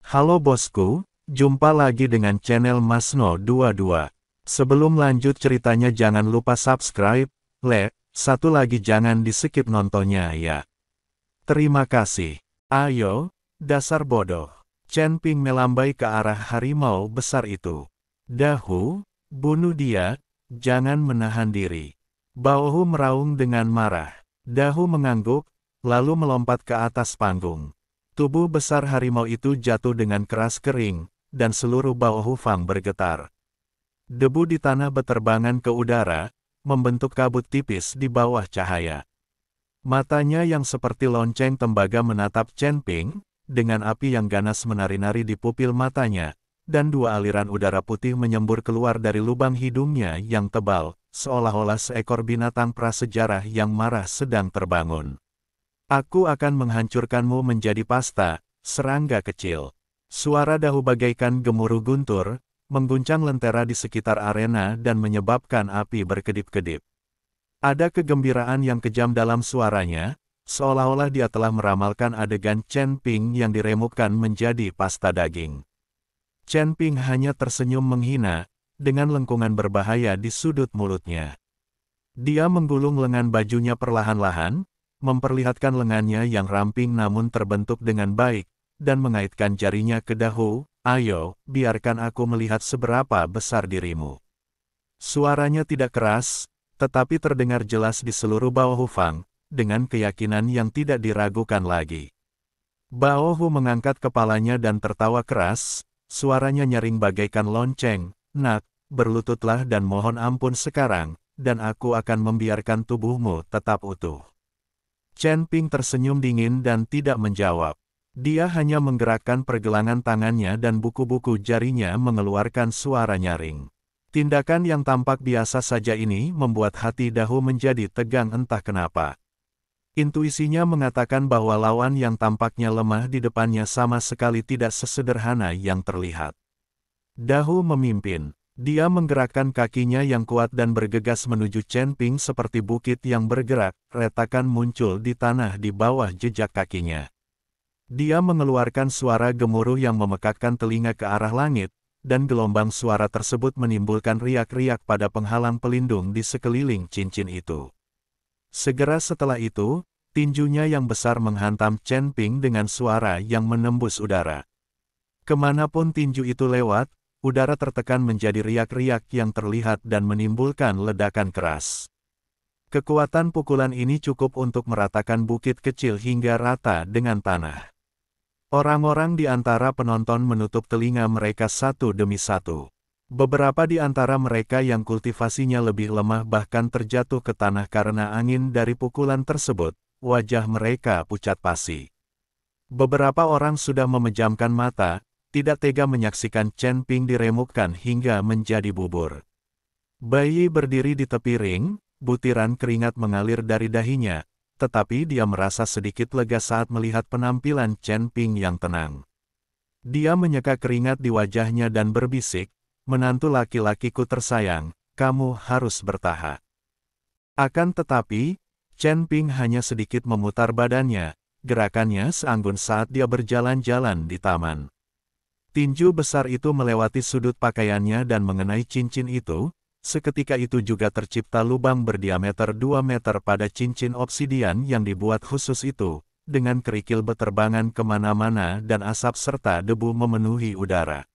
Halo bosku, jumpa lagi dengan channel Masno22. Sebelum lanjut ceritanya jangan lupa subscribe, satu lagi jangan di-skip nontonnya ya. Terima kasih. Ayo, dasar bodoh. Chen Ping melambai ke arah harimau besar itu. Dahu, bunuh dia, jangan menahan diri. Baohu meraung dengan marah. Dahu mengangguk, lalu melompat ke atas panggung. Tubuh besar harimau itu jatuh dengan keras kering, dan seluruh Baohu Fang bergetar. Debu di tanah beterbangan ke udara, membentuk kabut tipis di bawah cahaya. Matanya yang seperti lonceng tembaga menatap Chen Ping, dengan api yang ganas menari-nari di pupil matanya, dan dua aliran udara putih menyembur keluar dari lubang hidungnya yang tebal, seolah-olah seekor binatang prasejarah yang marah sedang terbangun. Aku akan menghancurkanmu menjadi pasta, serangga kecil. Suara Dahu bagaikan gemuruh guntur, mengguncang lentera di sekitar arena dan menyebabkan api berkedip-kedip. Ada kegembiraan yang kejam dalam suaranya, seolah-olah dia telah meramalkan adegan Chen Ping yang diremukkan menjadi pasta daging. Chen Ping hanya tersenyum menghina, dengan lengkungan berbahaya di sudut mulutnya. Dia menggulung lengan bajunya perlahan-lahan, memperlihatkan lengannya yang ramping namun terbentuk dengan baik, dan mengaitkan jarinya ke Dahu. Ayo, biarkan aku melihat seberapa besar dirimu. Suaranya tidak keras, tetapi terdengar jelas di seluruh Baohu Fang, dengan keyakinan yang tidak diragukan lagi. Baohu mengangkat kepalanya dan tertawa keras, suaranya nyaring bagaikan lonceng. Nak, berlututlah dan mohon ampun sekarang, dan aku akan membiarkan tubuhmu tetap utuh. Chen Ping tersenyum dingin dan tidak menjawab. Dia hanya menggerakkan pergelangan tangannya dan buku-buku jarinya mengeluarkan suara nyaring. Tindakan yang tampak biasa saja ini membuat hati Dahu menjadi tegang entah kenapa. Intuisinya mengatakan bahwa lawan yang tampaknya lemah di depannya sama sekali tidak sesederhana yang terlihat. Dahu memimpin. Dia menggerakkan kakinya yang kuat dan bergegas menuju Chen Ping seperti bukit yang bergerak, retakan muncul di tanah di bawah jejak kakinya. Dia mengeluarkan suara gemuruh yang memekakkan telinga ke arah langit, dan gelombang suara tersebut menimbulkan riak-riak pada penghalang pelindung di sekeliling cincin itu. Segera setelah itu, tinjunya yang besar menghantam Chen Ping dengan suara yang menembus udara. Kemanapun tinju itu lewat, udara tertekan menjadi riak-riak yang terlihat dan menimbulkan ledakan keras. Kekuatan pukulan ini cukup untuk meratakan bukit kecil hingga rata dengan tanah. Orang-orang di antara penonton menutup telinga mereka satu demi satu. Beberapa di antara mereka yang kultivasinya lebih lemah bahkan terjatuh ke tanah karena angin dari pukulan tersebut, wajah mereka pucat pasi. Beberapa orang sudah memejamkan mata, tidak tega menyaksikan Chen Ping diremukkan hingga menjadi bubur. Bayi berdiri di tepi ring, butiran keringat mengalir dari dahinya, tetapi dia merasa sedikit lega saat melihat penampilan Chen Ping yang tenang. Dia menyeka keringat di wajahnya dan berbisik, "Menantu laki-lakiku tersayang, kamu harus bertahan." Akan tetapi, Chen Ping hanya sedikit memutar badannya, gerakannya seanggun saat dia berjalan-jalan di taman. Tinju besar itu melewati sudut pakaiannya dan mengenai cincin itu. Seketika itu juga tercipta lubang berdiameter 2 meter pada cincin obsidian yang dibuat khusus itu, dengan kerikil beterbangan kemana-mana dan asap serta debu memenuhi udara.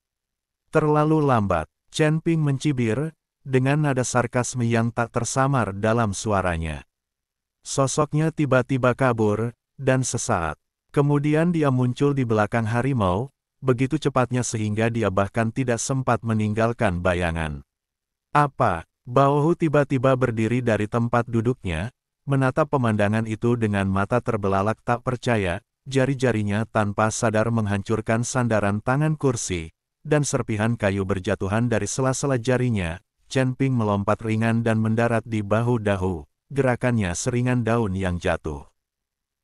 Terlalu lambat, Chen Ping mencibir, dengan nada sarkasme yang tak tersamar dalam suaranya. Sosoknya tiba-tiba kabur, dan sesaat kemudian dia muncul di belakang harimau, begitu cepatnya sehingga dia bahkan tidak sempat meninggalkan bayangan. Apa? Baohu tiba-tiba berdiri dari tempat duduknya, menatap pemandangan itu dengan mata terbelalak tak percaya, jari-jarinya tanpa sadar menghancurkan sandaran tangan kursi, dan serpihan kayu berjatuhan dari sela-sela jarinya. Chen Ping melompat ringan dan mendarat di bahu Dahu, gerakannya seringan daun yang jatuh.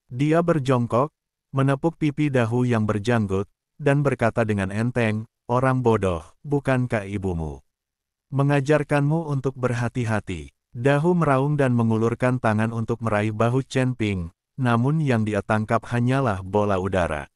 Dia berjongkok, menepuk pipi Dahu yang berjanggut, dan berkata dengan enteng, "Orang bodoh, bukankah ibumu mengajarkanmu untuk berhati-hati?" Dahu meraung dan mengulurkan tangan untuk meraih bahu Chen Ping, namun yang dia tangkap hanyalah bola udara.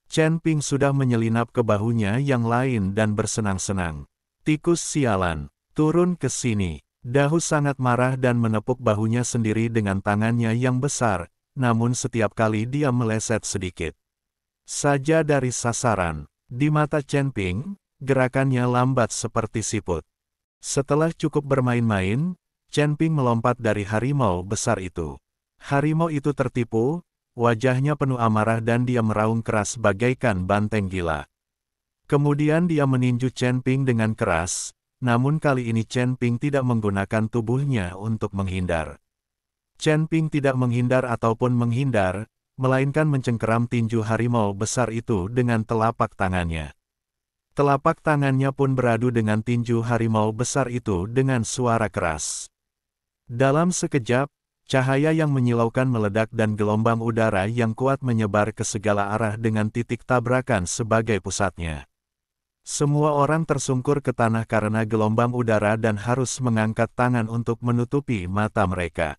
Chen Ping sudah menyelinap ke bahunya yang lain dan bersenang-senang. Tikus sialan, turun ke sini. Dahu sangat marah dan menepuk bahunya sendiri dengan tangannya yang besar, namun setiap kali dia meleset sedikit saja dari sasaran. Di mata Chen Ping, gerakannya lambat seperti siput. Setelah cukup bermain-main, Chen Ping melompat dari harimau besar itu. Harimau itu tertipu, wajahnya penuh amarah dan dia meraung keras bagaikan banteng gila. Kemudian dia meninju Chen Ping dengan keras, namun kali ini Chen Ping tidak menggunakan tubuhnya untuk menghindar. Chen Ping tidak menghindar ataupun menghindar, melainkan mencengkeram tinju harimau besar itu dengan telapak tangannya. Telapak tangannya pun beradu dengan tinju harimau besar itu dengan suara keras. Dalam sekejap, cahaya yang menyilaukan meledak dan gelombang udara yang kuat menyebar ke segala arah dengan titik tabrakan sebagai pusatnya. Semua orang tersungkur ke tanah karena gelombang udara dan harus mengangkat tangan untuk menutupi mata mereka.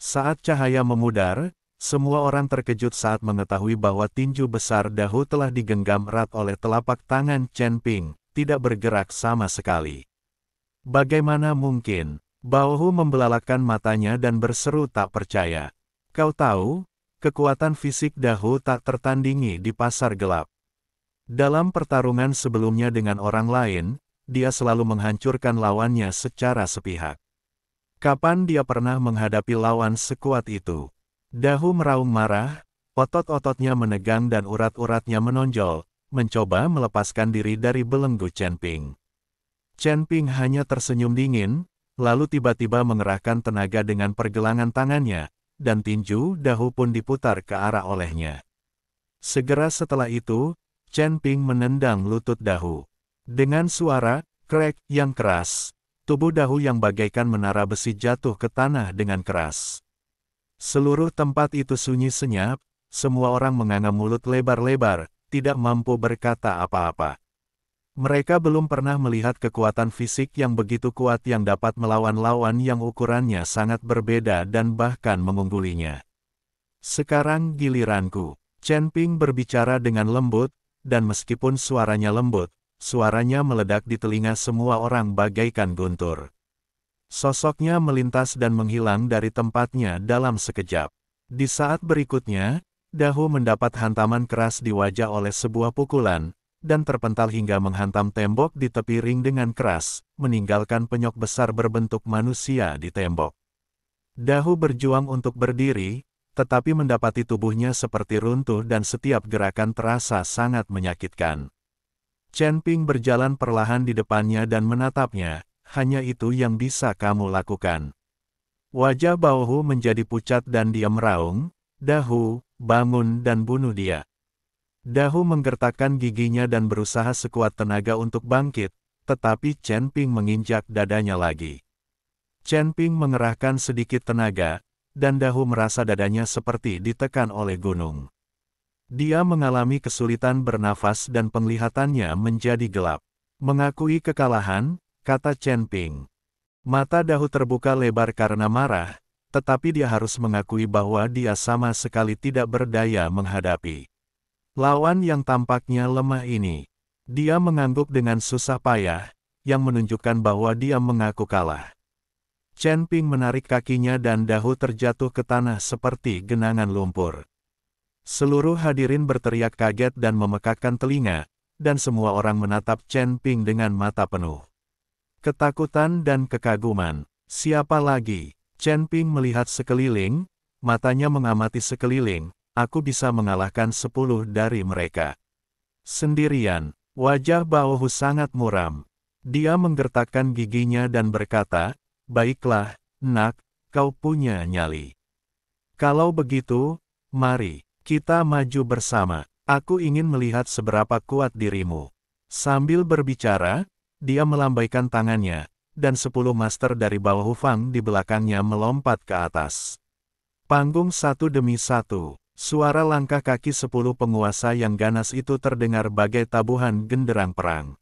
Saat cahaya memudar, semua orang terkejut saat mengetahui bahwa tinju besar Dahu telah digenggam erat oleh telapak tangan Chen Ping, tidak bergerak sama sekali. Bagaimana mungkin? Baohu membelalakkan matanya dan berseru tak percaya. Kau tahu, kekuatan fisik Dahu tak tertandingi di pasar gelap. Dalam pertarungan sebelumnya dengan orang lain, dia selalu menghancurkan lawannya secara sepihak. Kapan dia pernah menghadapi lawan sekuat itu? Dahu meraung marah, otot-ototnya menegang dan urat-uratnya menonjol, mencoba melepaskan diri dari belenggu Chen Ping. Chen Ping hanya tersenyum dingin, lalu tiba-tiba mengerahkan tenaga dengan pergelangan tangannya, dan tinju Dahu pun diputar ke arah olehnya. Segera setelah itu, Chen Ping menendang lutut Dahu. Dengan suara krek yang keras, tubuh Dahu yang bagaikan menara besi jatuh ke tanah dengan keras. Seluruh tempat itu sunyi senyap, semua orang menganga mulut lebar-lebar, tidak mampu berkata apa-apa. Mereka belum pernah melihat kekuatan fisik yang begitu kuat yang dapat melawan lawan yang ukurannya sangat berbeda dan bahkan mengunggulinya. Sekarang giliranku. Chen Ping berbicara dengan lembut, dan meskipun suaranya lembut, suaranya meledak di telinga semua orang bagaikan guntur. Sosoknya melintas dan menghilang dari tempatnya dalam sekejap. Di saat berikutnya, Dahu mendapat hantaman keras di wajah oleh sebuah pukulan, dan terpental hingga menghantam tembok di tepi ring dengan keras, meninggalkan penyok besar berbentuk manusia di tembok. Dahu berjuang untuk berdiri, tetapi mendapati tubuhnya seperti runtuh dan setiap gerakan terasa sangat menyakitkan. Chen Ping berjalan perlahan di depannya dan menatapnya, hanya itu yang bisa kamu lakukan. Wajah Baohu menjadi pucat dan dia meraung, Dahu, bangun dan bunuh dia. Dahu menggertakkan giginya dan berusaha sekuat tenaga untuk bangkit, tetapi Chen Ping menginjak dadanya lagi. Chen Ping mengerahkan sedikit tenaga, dan Dahu merasa dadanya seperti ditekan oleh gunung. Dia mengalami kesulitan bernafas dan penglihatannya menjadi gelap. Mengakui kekalahan, kata Chen Ping. Mata Dahu terbuka lebar karena marah, tetapi dia harus mengakui bahwa dia sama sekali tidak berdaya menghadapi lawan yang tampaknya lemah ini. Dia mengangguk dengan susah payah, yang menunjukkan bahwa dia mengaku kalah. Chen Ping menarik kakinya dan Dahu terjatuh ke tanah seperti genangan lumpur. Seluruh hadirin berteriak kaget dan memekakkan telinga, dan semua orang menatap Chen Ping dengan mata penuh ketakutan dan kekaguman. Siapa lagi? Chen Ping melihat sekeliling, matanya mengamati sekeliling, aku bisa mengalahkan 10 dari mereka. Sendirian, wajah Baohu sangat muram. Dia menggertakkan giginya dan berkata, baiklah, nak, kau punya nyali. Kalau begitu, mari, kita maju bersama. Aku ingin melihat seberapa kuat dirimu. Sambil berbicara, dia melambaikan tangannya, dan 10 master dari Baohu Fang di belakangnya melompat ke atas. Panggung satu demi satu, suara langkah kaki 10 penguasa yang ganas itu terdengar bagai tabuhan genderang perang.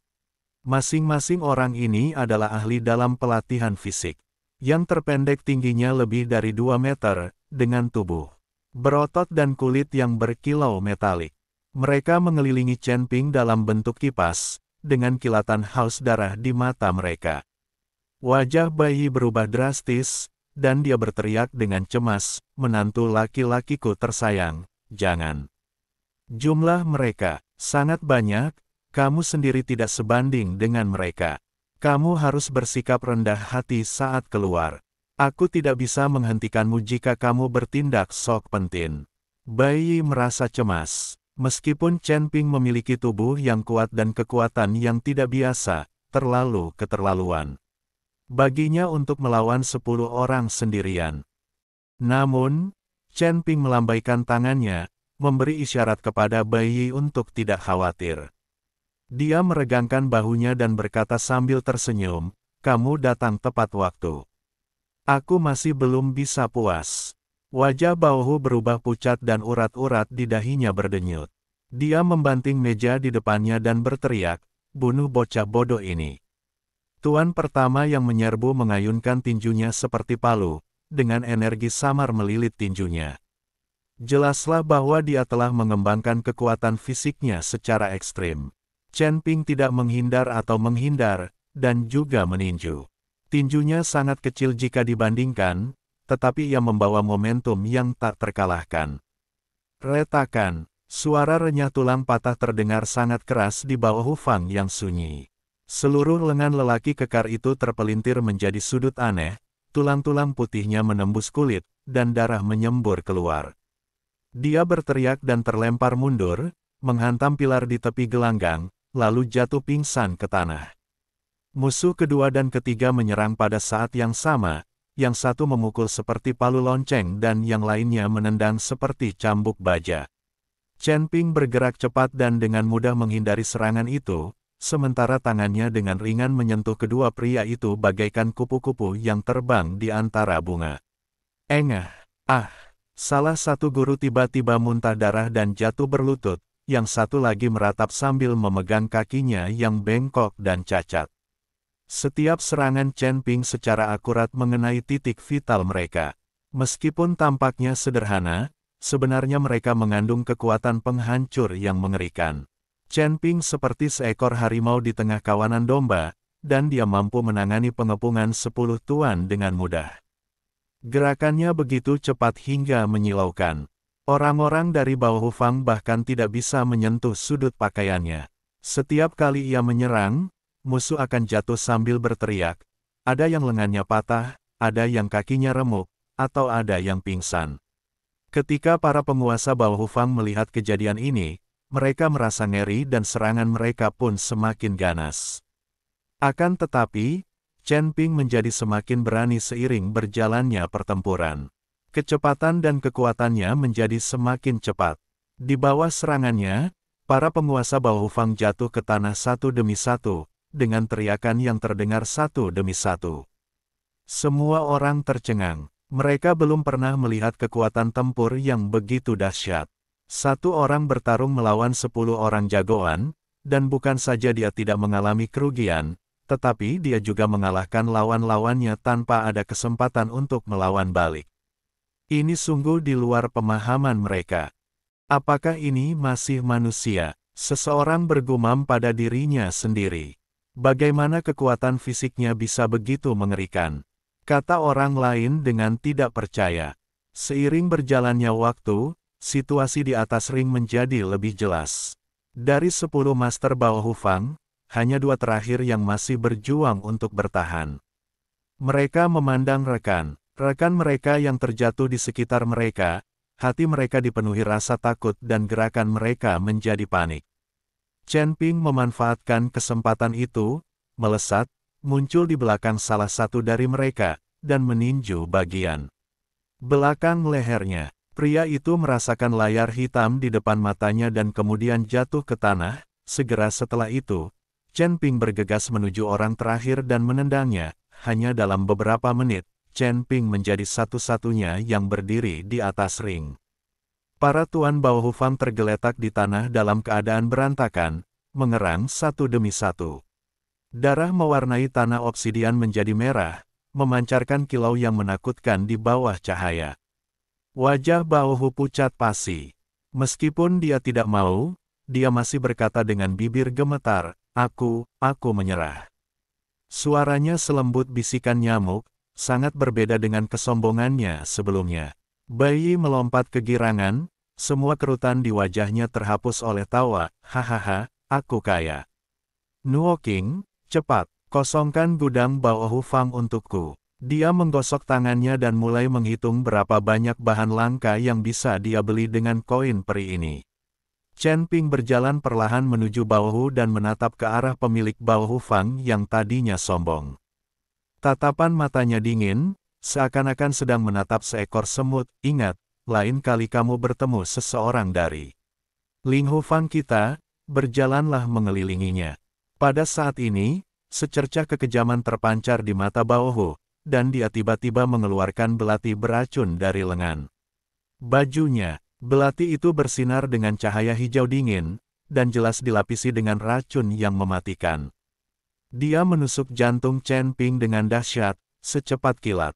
Masing-masing orang ini adalah ahli dalam pelatihan fisik. Yang terpendek tingginya lebih dari 2 meter, dengan tubuh berotot dan kulit yang berkilau metalik. Mereka mengelilingi Chen Ping dalam bentuk kipas, dengan kilatan haus darah di mata mereka. Wajah bayi berubah drastis, dan dia berteriak dengan cemas, "Menantu laki-lakiku tersayang, jangan." Jumlah mereka sangat banyak, kamu sendiri tidak sebanding dengan mereka. Kamu harus bersikap rendah hati saat keluar. Aku tidak bisa menghentikanmu jika kamu bertindak sok pentin. Bayi merasa cemas. Meskipun Chen Ping memiliki tubuh yang kuat dan kekuatan yang tidak biasa, terlalu keterlaluan baginya untuk melawan 10 orang sendirian. Namun, Chen Ping melambaikan tangannya, memberi isyarat kepada bayi untuk tidak khawatir. Dia meregangkan bahunya dan berkata sambil tersenyum, "Kamu datang tepat waktu. Aku masih belum bisa puas." Wajah Baohu berubah pucat dan urat-urat di dahinya berdenyut. Dia membanting meja di depannya dan berteriak, "Bunuh bocah bodoh ini." Tuan pertama yang menyerbu mengayunkan tinjunya seperti palu, dengan energi samar melilit tinjunya. Jelaslah bahwa dia telah mengembangkan kekuatan fisiknya secara ekstrim. Chen Ping tidak menghindar atau menghindar, dan juga meninju. Tinjunya sangat kecil jika dibandingkan, tetapi ia membawa momentum yang tak terkalahkan. Retakan, suara renyah tulang patah terdengar sangat keras di bawah Hu Fang yang sunyi. Seluruh lengan lelaki kekar itu terpelintir menjadi sudut aneh, tulang-tulang putihnya menembus kulit, dan darah menyembur keluar. Dia berteriak dan terlempar mundur, menghantam pilar di tepi gelanggang, lalu jatuh pingsan ke tanah. Musuh kedua dan ketiga menyerang pada saat yang sama, yang satu memukul seperti palu lonceng dan yang lainnya menendang seperti cambuk baja. Chen Ping bergerak cepat dan dengan mudah menghindari serangan itu, sementara tangannya dengan ringan menyentuh kedua pria itu bagaikan kupu-kupu yang terbang di antara bunga. Engah! Ah! Salah satu guru tiba-tiba muntah darah dan jatuh berlutut, yang satu lagi meratap sambil memegang kakinya yang bengkok dan cacat. Setiap serangan Chen Ping secara akurat mengenai titik vital mereka. Meskipun tampaknya sederhana, sebenarnya mereka mengandung kekuatan penghancur yang mengerikan. Chen Ping seperti seekor harimau di tengah kawanan domba, dan dia mampu menangani pengepungan 10 tuan dengan mudah. Gerakannya begitu cepat hingga menyilaukan. Orang-orang dari bawah Hu Fang bahkan tidak bisa menyentuh sudut pakaiannya. Setiap kali ia menyerang, musuh akan jatuh sambil berteriak. Ada yang lengannya patah, ada yang kakinya remuk, atau ada yang pingsan. Ketika para penguasa bawah Hu Fang melihat kejadian ini, mereka merasa ngeri dan serangan mereka pun semakin ganas. Akan tetapi, Chen Ping menjadi semakin berani seiring berjalannya pertempuran. Kecepatan dan kekuatannya menjadi semakin cepat. Di bawah serangannya, para penguasa bawah Hu Fang jatuh ke tanah satu demi satu, dengan teriakan yang terdengar satu demi satu. Semua orang tercengang. Mereka belum pernah melihat kekuatan tempur yang begitu dahsyat. Satu orang bertarung melawan 10 orang jagoan, dan bukan saja dia tidak mengalami kerugian, tetapi dia juga mengalahkan lawan-lawannya tanpa ada kesempatan untuk melawan balik. Ini sungguh di luar pemahaman mereka. Apakah ini masih manusia? Seseorang bergumam pada dirinya sendiri. Bagaimana kekuatan fisiknya bisa begitu mengerikan? Kata orang lain dengan tidak percaya. Seiring berjalannya waktu, situasi di atas ring menjadi lebih jelas. Dari 10 master bawah Hu Fang, hanya 2 terakhir yang masih berjuang untuk bertahan. Mereka memandang rekan mereka yang terjatuh di sekitar mereka, hati mereka dipenuhi rasa takut dan gerakan mereka menjadi panik. Chen Ping memanfaatkan kesempatan itu, melesat, muncul di belakang salah satu dari mereka, dan meninju bagian belakang lehernya. Pria itu merasakan layar hitam di depan matanya dan kemudian jatuh ke tanah. Segera setelah itu, Chen Ping bergegas menuju orang terakhir dan menendangnya. Hanya dalam beberapa menit, Chen Ping menjadi satu-satunya yang berdiri di atas ring. Para tuan bawah Hu Fang tergeletak di tanah dalam keadaan berantakan, mengerang satu demi satu. Darah mewarnai tanah obsidian menjadi merah, memancarkan kilau yang menakutkan di bawah cahaya. Wajah Baohu pucat pasi. Meskipun dia tidak mau, dia masih berkata dengan bibir gemetar, aku menyerah. Suaranya selembut bisikan nyamuk, sangat berbeda dengan kesombongannya sebelumnya. Bayi melompat kegirangan, semua kerutan di wajahnya terhapus oleh tawa, hahaha, aku kaya. Nuo King, cepat, kosongkan gudang Bao Hu Fang untukku. Dia menggosok tangannya dan mulai menghitung berapa banyak bahan langka yang bisa dia beli dengan koin peri ini. Chen Ping berjalan perlahan menuju Bao Hu dan menatap ke arah pemilik Bao Hu Fang yang tadinya sombong. Tatapan matanya dingin, seakan-akan sedang menatap seekor semut. Ingat, lain kali kamu bertemu seseorang dari Ling Hu Fang kita, berjalanlah mengelilinginya. Pada saat ini, secercah kekejaman terpancar di mata Bao Hu, dan dia tiba-tiba mengeluarkan belati beracun dari lengan bajunya. Belati itu bersinar dengan cahaya hijau dingin, dan jelas dilapisi dengan racun yang mematikan. Dia menusuk jantung Chen Ping dengan dahsyat, secepat kilat.